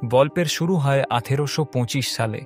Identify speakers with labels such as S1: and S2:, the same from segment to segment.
S1: গল্পের শুরু হয় 1825 সালে,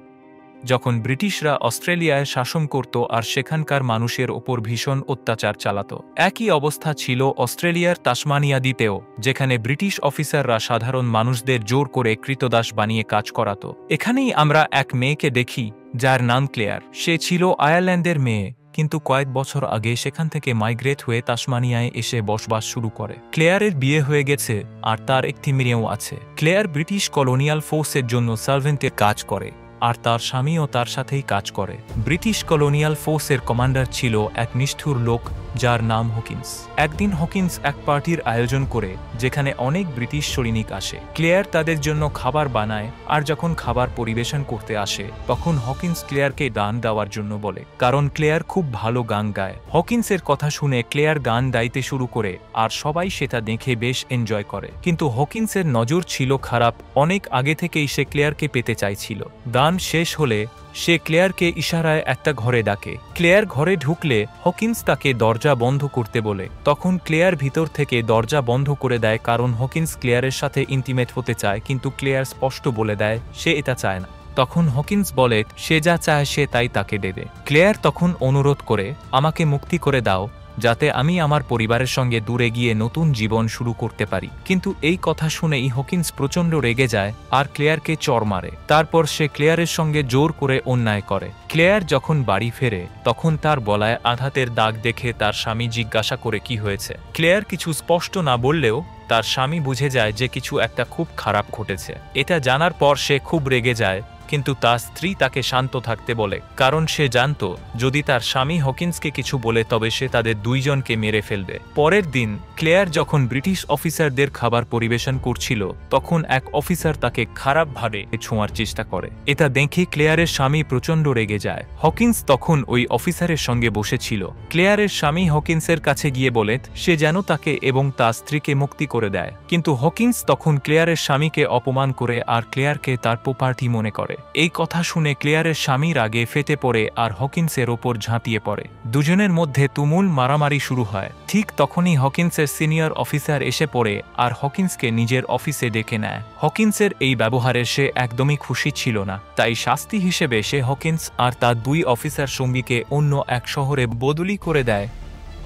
S1: যখন ব্রিটিশরা অস্ট্রেলিয়ায় শাসন করত আর সেখানকার মানুষের ওপর ভীষণ অত্যাচার চালাত। একই অবস্থা ছিল অস্ট্রেলিয়ার তাসমানিয়া দ্বীপেও, যেখানে ব্রিটিশ অফিসাররা সাধারণ মানুষদের জোর করে কৃতদাস বানিয়ে কাজ করাত। এখানেই আমরা এক মেয়েকে দেখি যার নাম ক্লেয়ার। সে ছিল আয়ারল্যান্ডের মেয়ে, কিন্তু কয়েক বছর আগে সেখান থেকে মাইগ্রেট হয়ে তাসমানিয়ায় এসে বসবাস শুরু করে। ক্লেয়ারের বিয়ে হয়ে গেছে আর তার একটি মেয়েও আছে। ক্লেয়ার ব্রিটিশ কলোনিয়াল ফোর্সের জন্য সার্ভেন্টের কাজ করে, আর তার স্বামীও তার সাথেই কাজ করে। ব্রিটিশ কলোনিয়াল ফোর্সের কমান্ডার ছিল এক নিষ্ঠুর লোক যার নাম হকিন্স। একদিন হকিন্স এক পার্টির আয়োজন করে, যেখানে অনেক ব্রিটিশ সৈনিক আসে। ক্লেয়ার তাদের জন্য খাবার বানায়, আর যখন খাবার পরিবেশন করতে আসে তখন হকিন্স ক্লেয়ারকে গান দেওয়ার জন্য বলে, কারণ ক্লেয়ার খুব ভালো গান গায়। হকিন্সের কথা শুনে ক্লেয়ার গান গাইতে শুরু করে, আর সবাই সেটা দেখে বেশ এনজয় করে। কিন্তু হকিন্সের নজর ছিল খারাপ। অনেক আগে থেকেই সে ক্লেয়ারকে পেতে চাইছিল। গান শেষ হলে সে ক্লেয়ারকে ইশারায় একটা ঘরে ডাকে। ক্লেয়ার ঘরে ঢুকলে হকিন্স তাকে দরজা বন্ধ করতে বলে। তখন ক্লেয়ার ভিতর থেকে দরজা বন্ধ করে দেয়, কারণ হকিন্স ক্লেয়ারের সাথে ইন্টিমেট হতে চায়, কিন্তু ক্লেয়ার স্পষ্ট বলে দেয় সে এটা চায় না। তখন হকিন্স বলে সে যা চায় সে তাই তাকে দেবে। ক্লেয়ার তখন অনুরোধ করে, আমাকে মুক্তি করে দাও, যাতে আমি আমার পরিবারের সঙ্গে দূরে গিয়ে নতুন জীবন শুরু করতে পারি। কিন্তু এই কথা শুনেই হকিন্স প্রচণ্ড রেগে যায় আর ক্লেয়ারকে চড় মারে। তারপর সে ক্লেয়ারের সঙ্গে জোর করে অন্যায় করে। ক্লেয়ার যখন বাড়ি ফেরে তখন তার গলায় আঘাতের দাগ দেখে তার স্বামী জিজ্ঞাসা করে কি হয়েছে। ক্লেয়ার কিছু স্পষ্ট না বললেও তার স্বামী বুঝে যায় যে কিছু একটা খুব খারাপ ঘটেছে। এটা জানার পর সে খুব রেগে যায়, কিন্তু তার স্ত্রী তাকে শান্ত থাকতে বলে, কারণ সে জানত যদি তার স্বামী হকিন্সকে কিছু বলে তবে সে তাদের দুইজনকে মেরে ফেলবে। পরের দিন ক্লেয়ার যখন ব্রিটিশ অফিসারদের খাবার পরিবেশন করছিল, তখন এক অফিসার তাকে খারাপভাবে ছোঁয়ার চেষ্টা করে। এটা দেখে ক্লেয়ারের স্বামী প্রচণ্ড রেগে যায়। হকিন্স তখন ওই অফিসারের সঙ্গে বসেছিল। ক্লেয়ারের স্বামী হকিন্সের কাছে গিয়ে বলে সে যেন তাকে এবং তার স্ত্রীকে মুক্তি করে দেয়, কিন্তু হকিন্স তখন ক্লেয়ারের স্বামীকে অপমান করে আর ক্লেয়ারকে তার প্রপার্টি মনে করে। এই কথা শুনে ক্লেয়ারের স্বামী রাগে ফেটে পড়ে আর হকিন্সের ওপর ঝাঁপিয়ে পড়ে। দুজনের মধ্যে তুমুল মারামারি শুরু হয়। ঠিক তখনই হকিন্সের সিনিয়র অফিসার এসে পড়ে আর হকিন্সকে নিজের অফিসে ডেকে নেয়। হকিন্সের এই ব্যবহারে সে একদমই খুশি ছিল না, তাই শাস্তি হিসেবে সে হকিন্স আর তার দুই অফিসার সঙ্গীকে অন্য এক শহরে বদলি করে দেয়।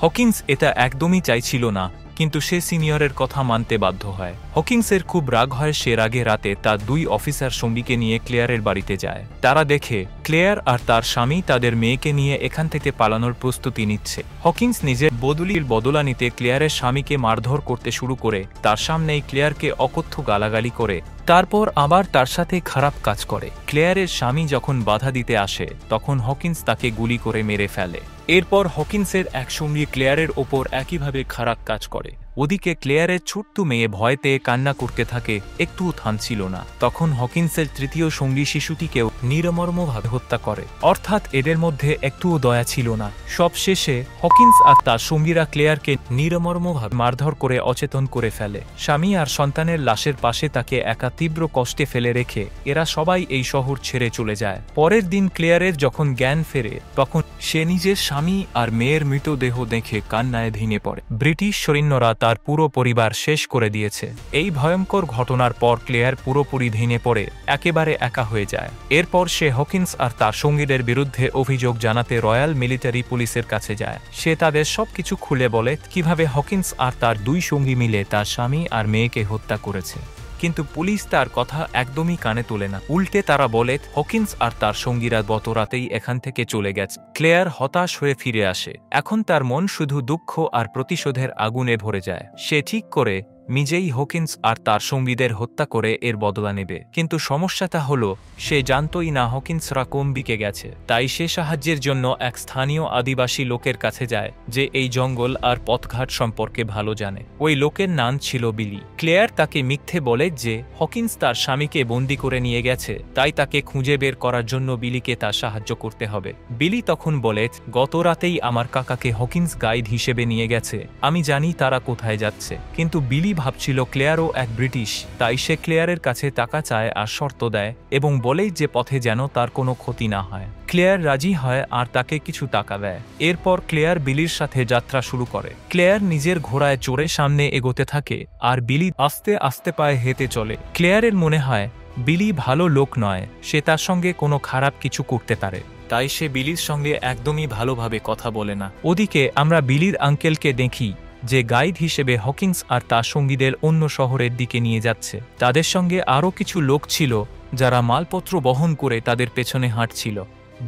S1: হকিন্স এটা একদমই চাইছিল না, কিন্তু সে সিনিয়রের কথা মানতে বাধ্য হয়। হকিন্সের খুব রাগ হয়। সে রাগে রাতে তার দুই অফিসার সঙ্গীকে নিয়ে ক্লেয়ারের বাড়িতে যায়। তারা দেখে ক্লেয়ার আর তার স্বামী তাদের মেয়েকে নিয়ে এখান থেকে পালানোর প্রস্তুতি নিচ্ছে। হকিন্স নিজের বদলির বদলা নিতে ক্লেয়ারের স্বামীকে মারধর করতে শুরু করে, তার সামনেই ক্লেয়ারকে অকথ্য গালাগালি করে, তারপর আবার তার সাথে খারাপ কাজ করে। ক্লেয়ারের স্বামী যখন বাধা দিতে আসে তখন হকিন্স তাকে গুলি করে মেরে ফেলে। এরপর হকিন্সের এক সঙ্গী ক্লেয়ারের ওপর একইভাবে খারাপ কাজ করে। ওদিকে ক্লেয়ারের ছোট্ট মেয়ে ভয়তে কান্না করতে থাকে, একটুও থামছিল না। তখন হকিন্সের তৃতীয় সঙ্গী শিশুটিকেও নির্মমভাবে হত্যা করে, অর্থাৎ এদের মধ্যে একটুও দয়া ছিল না। সবশেষে হকিন্স আর তার সঙ্গীরা ক্লেয়ারকে নির্মমভাবে মারধর করে অচেতন করে ফেলে। স্বামী আর সন্তানের লাশের পাশে তাকে একা তীব্র কষ্টে ফেলে রেখে এরা সবাই এই শহর ছেড়ে চলে যায়। পরের দিন ক্লেয়ারের যখন জ্ঞান ফেরে তখন সে নিজের স্বামী আর মেয়ের মৃতদেহ দেখে কান্নায় ভেঙে পড়ে। ব্রিটিশ সৈন্যরা তার পুরো পরিবার শেষ করে দিয়েছে। এই ভয়ঙ্কর ঘটনার পর ক্লেয়ার পুরোপুরি ভেঙে পড়ে একেবারে একা হয়ে যায়। এরপর সে হকিন্স আর তার সঙ্গীদের বিরুদ্ধে অভিযোগ জানাতে রয়্যাল মিলিটারি পুলিশের কাছে যায়। সে তাদের সবকিছু খুলে বলে কিভাবে হকিন্স আর তার দুই সঙ্গী মিলে তার স্বামী আর মেয়েকে হত্যা করেছে। কিন্তু পুলিশ তার কথা একদমই কানে তোলে না। উল্টে তারা বলে হকিন্স আর তার সঙ্গীরা গত রাতেই এখান থেকে চলে গেছে। ক্লেয়ার হতাশ হয়ে ফিরে আসে। এখন তার মন শুধু দুঃখ আর প্রতিশোধের আগুনে ভরে যায়। সে ঠিক করে নিজেই হকিন্স আর তার সঙ্গীদের হত্যা করে এর বদলা নেবে। কিন্তু সমস্যাটা হলো সে জানতই না হকিন্সরা কোন দিকে গেছে। তাই সে সাহায্যের জন্য এক স্থানীয় আদিবাসী লোকের কাছে যায় যে এই জঙ্গল আর পথঘাট সম্পর্কে ভালো জানে। ওই লোকের নাম ছিল বিলি। ক্লেয়ার তাকে মিথ্যে বলে যে হকিন্স তার স্বামীকে বন্দি করে নিয়ে গেছে, তাই তাকে খুঁজে বের করার জন্য বিলিকে তার সাহায্য করতে হবে। বিলি তখন বলে গত রাতেই আমার কাকাকে হকিন্স গাইড হিসেবে নিয়ে গেছে, আমি জানি তারা কোথায় যাচ্ছে। কিন্তু বিলি ভাবছিল ক্লেয়ারও এক ব্রিটিশ, তাই সে ক্লেয়ারের কাছে টাকা চায় আর শর্ত দেয় এবং বলেই যে পথে যেন তার কোনো ক্ষতি না হয়। ক্লেয়ার রাজি হয় আর তাকে কিছু টাকা দেয়। এরপর ক্লেয়ার বিলির সাথে যাত্রা শুরু করে। ক্লেয়ার নিজের ঘোড়ায় চড়ে সামনে এগোতে থাকে আর বিলি আস্তে আস্তে পায়ে হেঁটে চলে। ক্লেয়ারের মনে হয় বিলি ভালো লোক নয়, সে তার সঙ্গে কোনো খারাপ কিছু করতে পারে, তাই সে বিলির সঙ্গে একদমই ভালোভাবে কথা বলে না। ওদিকে আমরা বিলির আঙ্কেলকে দেখি যে গাইড হিসেবে হকিন্স আর তার সঙ্গীদের অন্য শহরের দিকে নিয়ে যাচ্ছে। তাদের সঙ্গে আরও কিছু লোক ছিল যারা মালপত্র বহন করে তাদের পেছনে হাঁটছিল।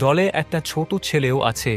S1: দলে একটা ছোট ছেলেও আছে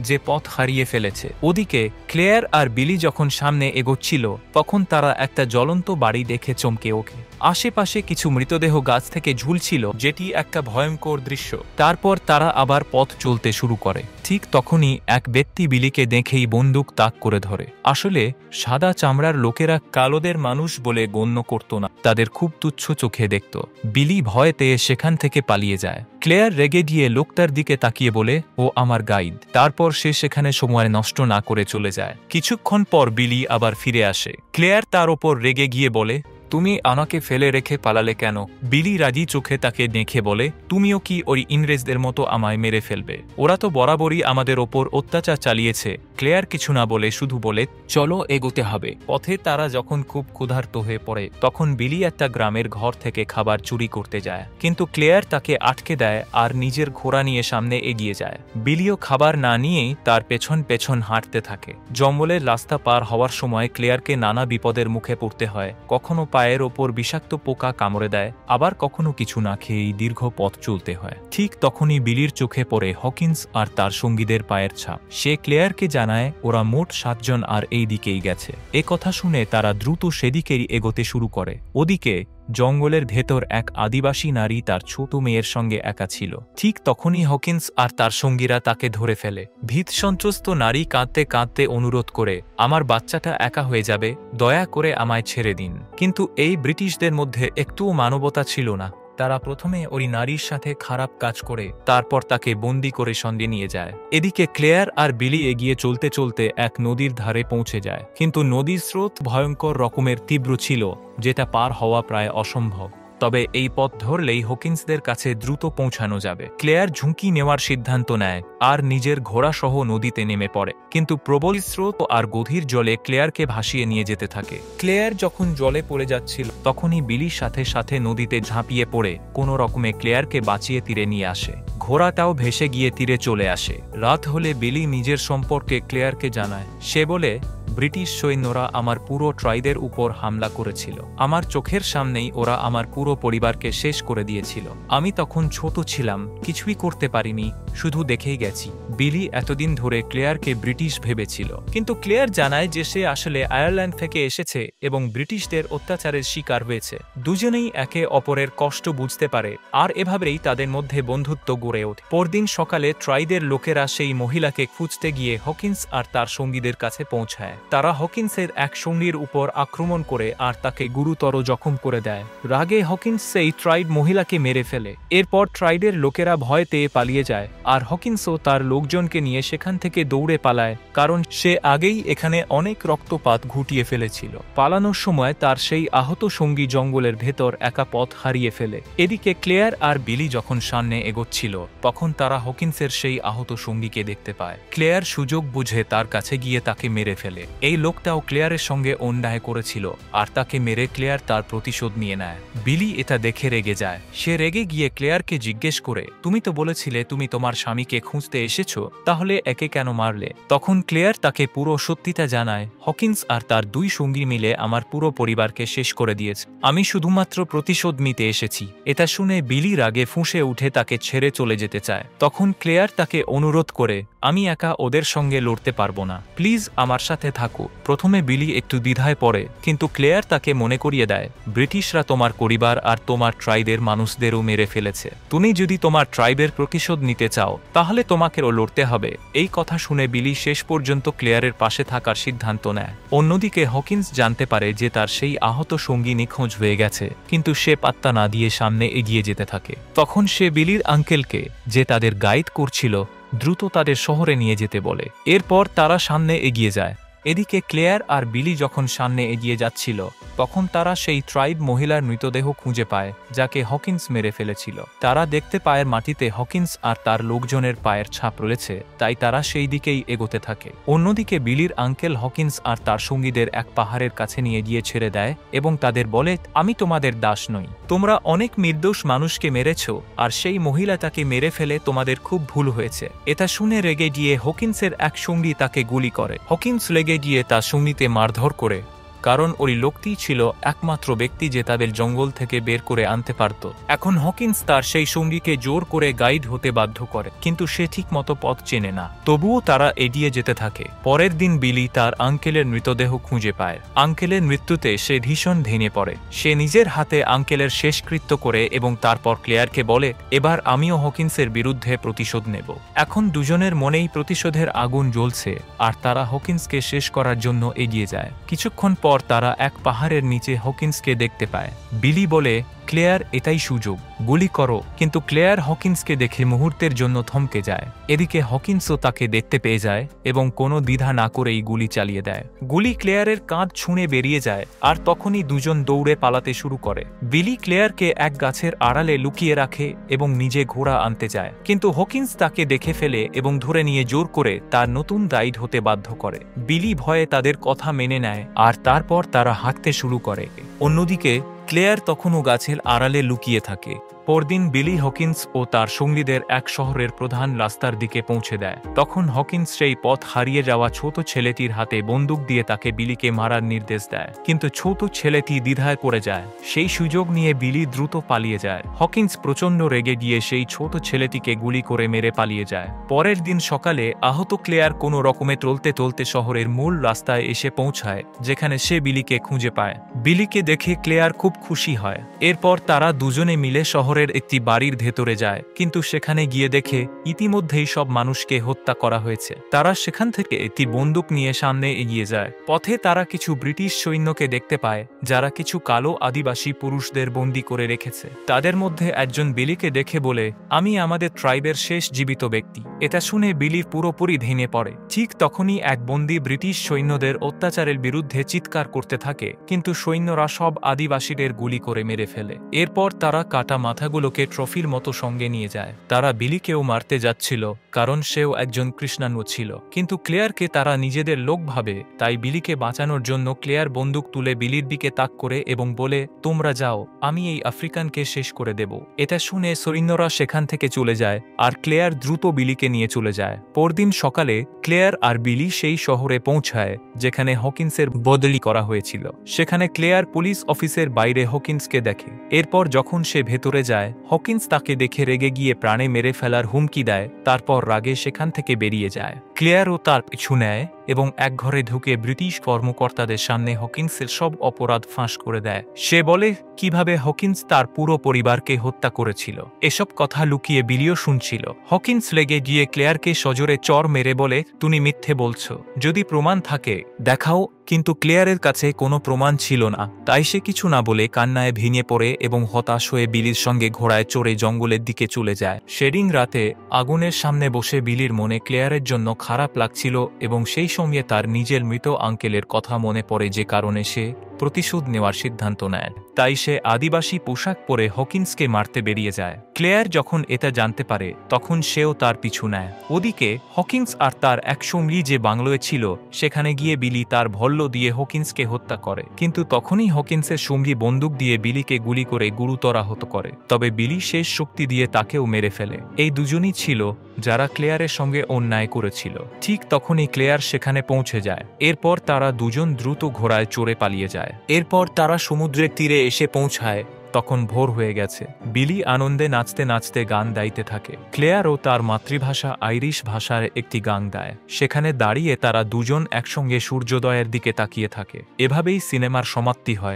S1: যে পথ হারিয়ে ফেলেছে। ওদিকে ক্লেয়ার আর বিলি যখন সামনে এগোচ্ছিল তখন তারা একটা জ্বলন্ত বাড়ি দেখে চমকে ওঠে। আশেপাশে কিছু মৃতদেহ গাছ থেকে ঝুলছিল, যেটি একটা ভয়ঙ্কর দৃশ্য। তারপর তারা আবার পথ চলতে শুরু করে। ঠিক তখনই এক ব্যক্তি বিলিকে দেখেই বন্দুক তাক করে ধরে। আসলে সাদা চামড়ার লোকেরা কালোদের মানুষ বলে গণ্য করত না, তাদের খুব তুচ্ছ চোখে দেখত। বিলি ভয়েতে সেখান থেকে পালিয়ে যায়। ক্লেয়ার রেগে গিয়ে লোকটার দিকে তাকিয়ে বলে, ও আমার গাইড। তারপর সে সেখানে সময় নষ্ট না করে চলে যায়। কিছুক্ষণ পর বিলি আবার ফিরে আসে। ক্লেয়ার তার ওপর রেগে গিয়ে বলে, তুমি আমাকে ফেলে রেখে পালালে কেন? বিলি রাজি চোখে তাকে দেখে বলে, তুমিও কি ওই ইংরেজদের মতো আমায় মেরে ফেলবে? ওরা তো বরাবরই আমাদের ওপর অত্যাচার চালিয়েছে। ক্লেয়ার কিছু না বলে শুধু বলে, চলো এগোতে হবে। পথে তারা যখন খুব ক্ষুধার্ত হয়ে পড়ে তখন বিলি একটা গ্রামের ঘর থেকে খাবার চুরি করতে যায়, কিন্তু ক্লেয়ার তাকে আটকে দেয় আর নিজের ঘোড়া নিয়ে সামনে এগিয়ে যায়। বিলিও খাবার না নিয়েই তার পেছন পেছন হাঁটতে থাকে। জঙ্গলের রাস্তা পার হওয়ার সময় ক্লেয়ারকে নানা বিপদের মুখে পড়তে হয়। কখনো পায়ের ওপর বিষাক্ত পোকা কামড়ে দেয়, আবার কখনো কিছু না খেয়েই দীর্ঘ পথ চলতে হয়। ঠিক তখনই বিলির চোখে পড়ে হকিন্স আর তার সঙ্গীদের পায়ের ছাপ। সে ক্লেয়ারকে জানায় ওরা মোট 7 জন আর এই দিকেই গেছে। এ কথা শুনে তারা দ্রুত সেদিকেই এগোতে শুরু করে। ওদিকে জঙ্গলের ভেতর এক আদিবাসী নারী তার ছোট মেয়ের সঙ্গে একা ছিল। ঠিক তখনই হকিন্স আর তার সঙ্গীরা তাকে ধরে ফেলে। ভীত সন্ত্রস্ত নারী কাঁদতে কাঁদতে অনুরোধ করে, আমার বাচ্চাটা একা হয়ে যাবে, দয়া করে আমায় ছেড়ে দিন। কিন্তু এই ব্রিটিশদের মধ্যে একটুও মানবতা ছিল না। তারা প্রথমে ওই নারীর সাথে খারাপ কাজ করে তারপর তাকে বন্দি করে সঙ্গে নিয়ে যায়। এদিকে ক্লেয়ার আর বিলি এগিয়ে চলতে চলতে এক নদীর ধারে পৌঁছে যায়, কিন্তু নদীর স্রোত ভয়ঙ্কর রকমের তীব্র ছিল, যেটা পার হওয়া প্রায় অসম্ভব। তবে এই পথ ধরলেই হকিন্সদের কাছে দ্রুত পৌঁছানো যাবে। ক্লেয়ার ঝুঁকি নেওয়ার সিদ্ধান্ত নেয় আর নিজের ঘোড়াসহ নদীতে নেমে পড়ে, কিন্তু প্রবল স্রোত আর গভীর জলে ক্লেয়ারকে ভাসিয়ে নিয়ে যেতে থাকে। ক্লেয়ার যখন জলে পড়ে যাচ্ছিল তখনই বিলির সাথে সাথে নদীতে ঝাঁপিয়ে পড়ে কোনো রকমে ক্লেয়ারকে বাঁচিয়ে তীরে নিয়ে আসে। ঘোড়াটাও ভেসে গিয়ে তীরে চলে আসে। রাত হলে বিলি নিজের সম্পর্কে ক্লেয়ারকে জানায়। সে বলে, ব্রিটিশ সৈন্যরা আমার পুরো ট্রাইবের উপর হামলা করেছিল। আমার চোখের সামনেই ওরা আমার পুরো পরিবারকে শেষ করে দিয়েছিল। আমি তখন ছোট ছিলাম, কিছুই করতে পারিনি, শুধু দেখেই গেছি। বিলি এতদিন ধরে ক্লেয়ারকে ব্রিটিশ ভেবেছিল, কিন্তু ক্লেয়ার জানায় যে সে আসলে আয়ারল্যান্ড থেকে এসেছে এবং ব্রিটিশদের অত্যাচারের শিকার হয়েছে। দুজনেই একে অপরের কষ্ট বুঝতে পারে আর এভাবেই তাদের মধ্যে বন্ধুত্ব গড়ে ওঠে। পরদিন সকালে ট্রাইবের লোকেরা সেই মহিলাকে খুঁজতে গিয়ে হকিন্স আর তার সঙ্গীদের কাছে পৌঁছায়। তারা হকিন্সের এক সঙ্গীর উপর আক্রমণ করে আর তাকে গুরুতর জখম করে দেয়। রাগে হকিন্স সেই ট্রাইব মহিলাকে মেরে ফেলে। এরপর ট্রাইবের লোকেরা ভয় পেয়ে পালিয়ে যায় আর হকিন্সও তার লোকজনকে নিয়ে সেখান থেকে দৌড়ে পালায়, কারণ সে আগেই এখানে অনেক রক্তপাত ঘটিয়ে ফেলেছিল। পালানোর সময় তার সেই আহত সঙ্গী জঙ্গলের ভেতর একা পথ হারিয়ে ফেলে। এদিকে ক্লেয়ার আর বিলি যখন সামনে এগোচ্ছিল তখন তারা হকিন্সের সেই আহত সঙ্গীকে দেখতে পায়। ক্লেয়ার সুযোগ বুঝে তার কাছে গিয়ে তাকে মেরে ফেলে। এই লোকটাও ক্লেয়ারের সঙ্গে অন্যায় করেছিল আর তাকে মেরে ক্লেয়ার তার প্রতিশোধ নিয়ে নেয়। বিলি এটা দেখে রেগে যায়। সে রেগে গিয়ে ক্লেয়ারকে জিজ্ঞেস করে, তুমি তো বলেছিলে তুমি তোমার স্বামীকে খুঁজতে এসেছো, তাহলে একে কেন মারলে? তখন ক্লেয়ার তাকে পুরো সত্যিটা জানায়, হকিন্স আর তার 2 সঙ্গী মিলে আমার পুরো পরিবারকে শেষ করে দিয়েছে। আমি শুধুমাত্র প্রতিশোধ নিতে এসেছি। এটা শুনে বিলি রাগে ফুঁসে উঠে তাকে ছেড়ে চলে যেতে চায়। তখন ক্লেয়ার তাকে অনুরোধ করে, আমি একা ওদের সঙ্গে লড়তে পারবো না, প্লিজ আমার সাথে থাকো। প্রথমে বিলি একটু দ্বিধায় পড়ে, কিন্তু ক্লেয়ার তাকে মনে করিয়ে দেয়, ব্রিটিশরা তোমার পরিবার আর তোমার ট্রাইবের মানুষদেরও মেরে ফেলেছে। তুমি যদি তোমার ট্রাইবের প্রতিশোধ নিতে চাও তাহলে তোমাকেও লড়তে হবে। এই কথা শুনে বিলি শেষ পর্যন্ত ক্লেয়ারের পাশে থাকার সিদ্ধান্ত নেয়। অন্যদিকে হকিন্স জানতে পারে যে তার সেই আহত সঙ্গী নিখোঁজ হয়ে গেছে, কিন্তু সে পাত্তা না দিয়ে সামনে এগিয়ে যেতে থাকে। তখন সে বিলির আঙ্কেলকে, যে তাদের গাইড করছিল, দ্রুত তাদের শহরে নিয়ে যেতে বলে। এরপর তারা সামনে এগিয়ে যায়। এদিকে ক্লেয়ার আর বিলি যখন সামনে এগিয়ে যাচ্ছিল তখন তারা সেই ট্রাইব মহিলার মৃতদেহ খুঁজে পায় যাকে হকিন্স মেরে ফেলেছিল। তারা দেখতে পায় মাটিতে হকিন্স আর তার লোকজনের পায়ের ছাপ রয়েছে, তাই তারা সেই দিকেই এগোতে থাকে। অন্যদিকে বিলির আঙ্কেল হকিন্স আর তার সঙ্গীদের এক পাহাড়ের কাছে নিয়ে গিয়ে ছেড়ে দেয় এবং তাদের বলে, আমি তোমাদের দাস নই, তোমরা অনেক নির্দোষ মানুষকে মেরেছ আর সেই মহিলা তাকে মেরে ফেলে তোমাদের খুব ভুল হয়েছে। এটা শুনে রেগে গিয়ে হকিন্সের এক সঙ্গী তাকে গুলি করে। হকিন্স লেগে গিয়ে তার সঙ্গীতে মারধর করে, কারণ ওই লোকটিই ছিল একমাত্র ব্যক্তি যে তাদের জঙ্গল থেকে বের করে আনতে পারত। এখন হকিন্স তার সেই সঙ্গীকে জোর করে গাইড হতে বাধ্য করে, কিন্তু সে ঠিক মতো পথ চেনে না। তবুও তারা এগিয়ে যেতে থাকে। পরের দিন বিলি তার আঙ্কেলের মৃতদেহ খুঁজে পায়। আঙ্কেলের মৃত্যুতে সে ভীষণ ভেঙে পড়ে। সে নিজের হাতে আঙ্কেলের শেষকৃত্য করে এবং তারপর ক্লেয়ারকে বলে, এবার আমিও হকিন্সের বিরুদ্ধে প্রতিশোধ নেব। এখন দুজনের মনেই প্রতিশোধের আগুন জ্বলছে আর তারা হকিন্সকে শেষ করার জন্য এগিয়ে যায়। কিছুক্ষণ পর তারা এক পাহাড়ের নিচে হকিন্সকে দেখতে পায়। বিলি বলে, ক্লেয়ার, এটাই সুযোগ, গুলি করো। কিন্তু ক্লেয়ার হকিন্সকে দেখে মুহূর্তের জন্য থমকে যায়। এদিকে হকিন্সও তাকে দেখতে পেয়ে যায় এবং কোনো দ্বিধা না করেই গুলি চালিয়ে দেয়। গুলি ক্লেয়ারের কাঁধ ছুঁড়ে বেরিয়ে যায় আর তখনই দুজন দৌড়ে পালাতে শুরু করে। বিলি ক্লেয়ারকে এক গাছের আড়ালে লুকিয়ে রাখে এবং নিজে ঘোড়া আনতে যায়, কিন্তু হকিন্স তাকে দেখে ফেলে এবং ধরে নিয়ে জোর করে তার নতুন গাইড হতে বাধ্য করে। বিলি ভয়ে তাদের কথা মেনে নেয় আর তারপর তারা হাঁটতে শুরু করে। অন্যদিকে ক্লেয়ার তখনও গাছের আড়ালে লুকিয়ে থাকে। পরদিন বিলি হকিন্স ও তার সঙ্গীদের এক শহরের প্রধান রাস্তার দিকে পৌঁছে দেয়। তখন হকিন্স সেই পথ হারিয়ে যাওয়া ছোট ছেলেটির হাতে বন্দুক দিয়ে তাকে বিলিকে মারার নির্দেশ দেয়, কিন্তু ছোট ছেলেটি দ্বিধায় পড়ে যায়। সেই সুযোগ নিয়ে বিলি দ্রুত পালিয়ে যায়। হকিন্স প্রচণ্ড রেগে গিয়ে সেই ছোট ছেলেটিকে গুলি করে মেরে পালিয়ে যায়। পরের দিন সকালে আহত ক্লেয়ার কোনো রকমে টলতে টলতে শহরের মূল রাস্তায় এসে পৌঁছায়, যেখানে সে বিলিকে খুঁজে পায়। বিলিকে দেখে ক্লেয়ার খুব খুশি হয়। এরপর তারা দুজনে মিলে শহরের একটি বাড়ির ভেতরে যায়, কিন্তু সেখানে গিয়ে দেখে ইতিমধ্যেই সব মানুষকে হত্যা করা হয়েছে। তারা সেখান থেকে একটি বন্দুক নিয়ে সামনে এগিয়ে যায়। পথে তারা কিছু ব্রিটিশ সৈন্যকে দেখতে পায় যারা কিছু কালো আদিবাসী পুরুষদের বন্দী করে রেখেছে। তাদের মধ্যে একজন বিলিকে দেখে বলে, আমি আমাদের ট্রাইবের শেষ জীবিত ব্যক্তি। এটা শুনে বিলি পুরোপুরি ভেঙে পড়ে। ঠিক তখনই এক বন্দী ব্রিটিশ সৈন্যদের অত্যাচারের বিরুদ্ধে চিৎকার করতে থাকে, কিন্তু সৈন্যরা সব আদিবাসীদের গুলি করে মেরে ফেলে। এরপর তারা কাটা মাথাগুলোকে ট্রফির মতো সঙ্গে নিয়ে যায়। তারা বিলিকেও মারতে যাচ্ছিল, কারণ সেও একজন কৃষ্ণাঙ্গ ছিল, কিন্তু ক্লেয়ারকে তারা নিজেদের লোক ভাবে। তাই বিলিকে বাঁচানোর জন্য ক্লেয়ার বন্দুক তুলে বিলির দিকে তাক করে এবং বলে, তোমরা যাও, আমি এই আফ্রিকানকে শেষ করে দেব। এটা শুনে সৈন্যরা সেখান থেকে চলে যায় আর ক্লেয়ার দ্রুত বিলিকে নিয়ে চলে যায়। পরদিন সকালে ক্লেয়ার আর বিলি সেই শহরে পৌঁছায় যেখানে হকিন্সের বদলি করা হয়েছিল। সেখানে ক্লেয়ার পুলিশ অফিসের বাইরে হকিন্সকে দেখে। এরপর যখন সে ভেতরে যায়, হকিন্স তাকে দেখে রেগে গিয়ে প্রাণে মেরে ফেলার হুমকি দেয়। তারপর রাগে সেখান থেকে বেরিয়ে যায়। ক্লেয়ারও তার পিছু নেয় এবং এক ঘরে ঢুকে ব্রিটিশ কর্মকর্তাদের সামনে হকিন্সের সব অপরাধ ফাঁস করে দেয়। সে বলে কিভাবে হকিন্স তার পুরো পরিবারকে হত্যা করেছিল। এসব কথা লুকিয়ে বিলিও শুনছিল। হকিন্স লেগে গিয়ে ক্লেয়ারকে সজোরে চড় মেরে বলে, তুমি মিথ্যে বলছো, যদি প্রমাণ থাকে দেখাও। কিন্তু ক্লেয়ারের কাছে কোনো প্রমাণ ছিল না, তাই সে কিছু না বলে কান্নায় ভেঙে পড়ে এবং হতাশ হয়ে বিলির সঙ্গে ঘোড়ায় চড়ে জঙ্গলের দিকে চলে যায়। সেদিন রাতে আগুনের সামনে বসে বিলির মনে ক্লেয়ারের জন্য খারাপ লাগছিল এবং সেই সঙ্গে তার নিজের মৃত আঙ্কেলের কথা মনে পড়ে, যে কারণে সে প্রতিশোধ নেওয়ার সিদ্ধান্ত নেয়। তাই সে আদিবাসী পোশাক পরে হকিন্সকে মারতে বেরিয়ে যায়। ক্লেয়ার যখন এটা জানতে পারে তখন সেও তার পিছু নেয়। ওদিকে হকিন্স আর তার এক সঙ্গী যে বাংলোয় ছিল সেখানে গিয়ে বিলি তার ভল্ল দিয়ে হকিন্সকে হত্যা করে, কিন্তু তখনই হকিন্সের সঙ্গী বন্দুক দিয়ে বিলিকে গুলি করে গুরুতর আহত করে। তবে বিলি শেষ শক্তি দিয়ে তাকেও মেরে ফেলে। এই দুজনই ছিল যারা ক্লেয়ারের সঙ্গে অন্যায় করেছিল। ঠিক তখনই ক্লেয়ার সেখানে পৌঁছে যায়। এরপর তারা দুজন দ্রুত ঘোড়ায় চড়ে পালিয়ে যায়। এরপর তারা সমুদ্রের তীরে এসে পৌঁছায়। তখন ভোর হয়ে গেছে। বিলি আনন্দে নাচতে নাচতে গান গাইতে থাকে। ক্লেয়ারও তার মাতৃভাষা আইরিশ ভাষার একটি গান গায়। সেখানে দাঁড়িয়ে তারা দুজন একসঙ্গে সূর্যোদয়ের দিকে তাকিয়ে থাকে। এভাবেই সিনেমার সমাপ্তি হয়।